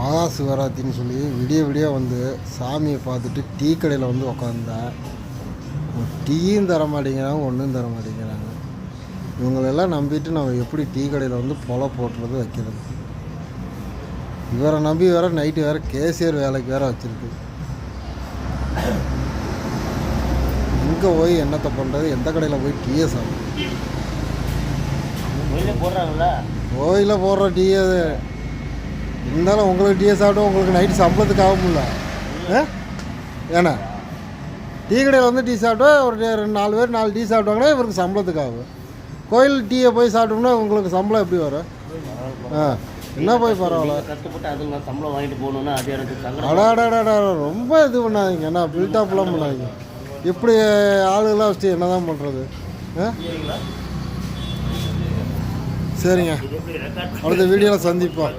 மகா சிவராத்திரின்னு சொல்லி விடிய விடிய வந்து சாமியை பார்த்துட்டு டீ கடையில் வந்து உக்காந்தேன். டீயும் தர மாட்டேங்கிறாங்க, ஒன்றும் தர மாட்டேங்கிறாங்க. இவங்களெல்லாம் நம்பிட்டு நம்ம எப்படி டீ கடையில் வந்து பொலை போட்டுறது வைக்கிறது? இவரை நம்பி வேறு நைட்டு வேறு கேசியர் வேலைக்கு வேறு வச்சுருக்கு. எங்கே போய் என்னத்தை பண்ணுறது? எந்த கடையில் போய் டீயை சாப்பிட்றது? கோயிலில் போடுற டீ அது இருந்தாலும் உங்களுக்கு டீயை சாப்பிட்டோம், உங்களுக்கு நைட்டு சம்பளத்துக்கு ஆகும்ல. ஏன்னா டீ கடையில் வந்து டீ சாப்பிட்டா ஒரு 4 பேர் 4 டீ சாப்பிட்டாங்கன்னா இவருக்கு சம்பளத்துக்கு ஆகும். கோயில் டீயை போய் சாப்பிட்டோம்னா உங்களுக்கு சம்பளம் எப்படி வரும்? என்ன போய் பரவாயில்ல, கஷ்டப்பட்டு அதில் நான் சம்பளம் வாங்கிட்டு போகணுன்னா அது எனக்கு அடாடாடா ரொம்ப இது பண்ணாதீங்க. என்ன பில்டாப்லாம் பண்ணாதீங்க. இப்படி ஆளுகளாம் வச்சுட்டு என்ன தான் பண்ணுறது? சரிங்க, அடுத்த வீடியோவில் சந்திப்போம்.